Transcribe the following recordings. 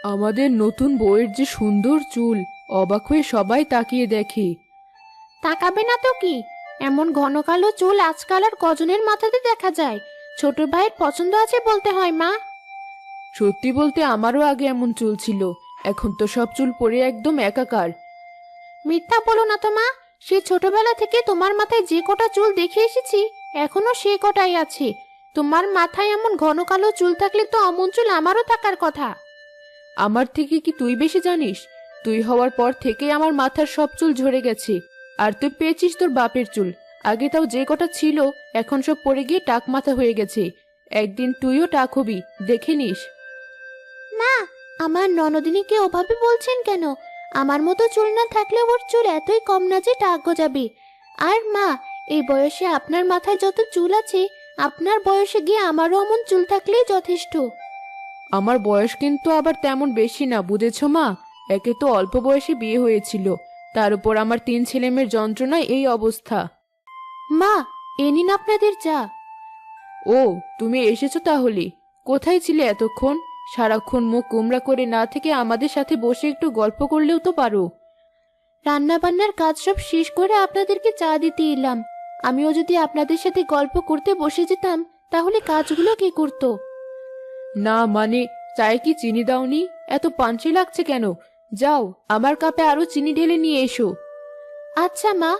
আমাদের নতুন বউয়ের যে সুন্দর চুল, অবাক হয়ে সবাই তাকিয়ে দেখে। তাকাবে না তো কি, এমন ঘন কালো চুল আজকাল আর কজনের মাথাতে দেখা যায়। ছোট ভাইয়ের পছন্দ আছে বলতে হয় মা। সত্যি বলতে আমারও আগে এমন চুল ছিল, এখন তো সব চুল পড়ে একদম একাকার। মিথ্যা বলো না তো মা, সেই ছোটবেলা থেকে তোমার মাথায় যে কটা চুল দেখে এসেছি এখনো সে কটাই আছে। তোমার মাথায় এমন ঘন কালো চুল থাকলে তো অমন চুল আমারও থাকার কথা। আমার থেকে কি তুই বেশি জানিস? তুই হওয়ার পর থেকেই আমার মাথার সব চুল ঝরে গেছে। আর তুই পেয়েছিস তোর বাপের চুল, আগে তাও যে কটা ছিল এখন সব পড়ে গিয়ে টাক মাথা হয়ে গেছে। একদিন তুইও টাক হবি, দেখে নিস। মা, আমার ননদিনীকে ওভাবে বলছেন কেন? আমার মতো চুল না থাকলে ওর চুল এতই কম না যে টাক গজাবে। আর মা, এই বয়সে আপনার মাথায় যত চুল আছে, আপনার বয়সে গিয়ে আমারও অমন চুল থাকলেই যথেষ্ট। আমার বয়স কিন্তু আবার তেমন বেশি না, বুঝেছো মা? একে তো অল্প বয়সে বিয়ে হয়েছিল, তার উপর আমার 3 ছেলেমেয়ের যন্ত্রণায় এই অবস্থা। মা, এ নিন আপনাদের চা। ও, তুমি এসেছো তাহলে? কোথায় ছিলে এতক্ষণ? সারাক্ষণ মুখ গোমড়া করে না থেকে আমাদের সাথে বসে একটু গল্প করলেও তো পারো। রান্না বান্নার কাজ সব শেষ করে আপনাদেরকে চা দিতে এলাম। আমিও যদি আপনাদের সাথে গল্প করতে বসে যেতাম তাহলে কাজগুলো কে করতো? না মানে, চায়ে কি চিনি দাওনি? এত পাঞ্চি লাগছে কেন? যাও, আমার কাপে আরো চিনি ঢেলে নিয়ে এসো। আচ্ছা মা।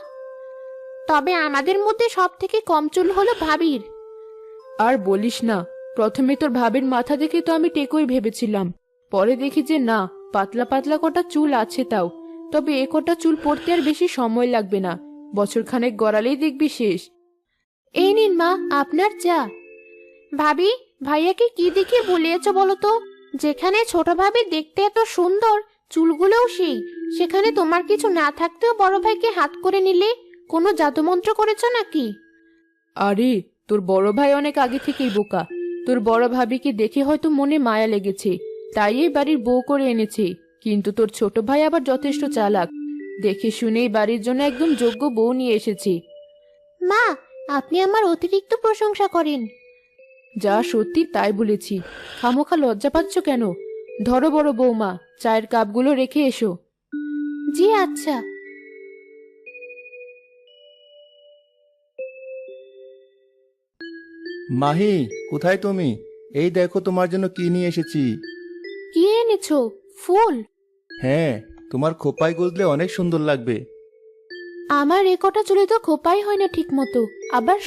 তবে আমাদের মধ্যে সব থেকে কম চুল হলো ভাবির। আর বলিস না, প্রথমে তোর ভাবের মাথা দেখে তো আমি টেকই ভেবেছিলাম, পরে দেখি যে না, পাতলা পাতলা কটা চুল আছে তাও। তবে এ কটা চুল পড়তে আর বেশি সময় লাগবে না, বছরখানেক গড়ালেই দেখবি শেষ। এই নিন মা আপনার চা। ভাবি, ভাইয়াকে কি দেখে বলিয়েছ বলো তো? যেখানে ছোট ভাবি দেখতে এত সুন্দর, চুলগুলোও সেই, সেখানে তোমার কিছু না থাকতেও বড় ভাইকে হাত করে নিলে, কোনো জাদুমন্ত্র করেছ নাকি? আরে, তোর বড় ভাই অনেক আগে থেকেই বোকা। তোর বড় ভাবিকে দেখে হয়তো মনে মায়া লেগেছে, তাই এই বাড়ির বউ করে এনেছে। কিন্তু তোর ছোট ভাই আবার যথেষ্ট চালাক, দেখে শুনেই বাড়ির জন্য একদম যোগ্য বউ নিয়ে এসেছে। মা, আপনি আমার অতিরিক্ত প্রশংসা করেন। যা সত্যি তাই বলেছি, খামোখা লজ্জা পাচ্ছ কেন? ধরো বড় বৌমা, চায়ের কাপগুলো রেখে এসো। জি আচ্ছা। মাহি, কোথায় তুমি? এই দেখো তোমার জন্য কি নিয়ে এসেছি। কি এনেছো? ফুল? হ্যাঁ, তোমার খোপায় গুজলে অনেক সুন্দর লাগবে। আমার এ কটা চুলে তো খোপাই হয় না ঠিক মতো, আবার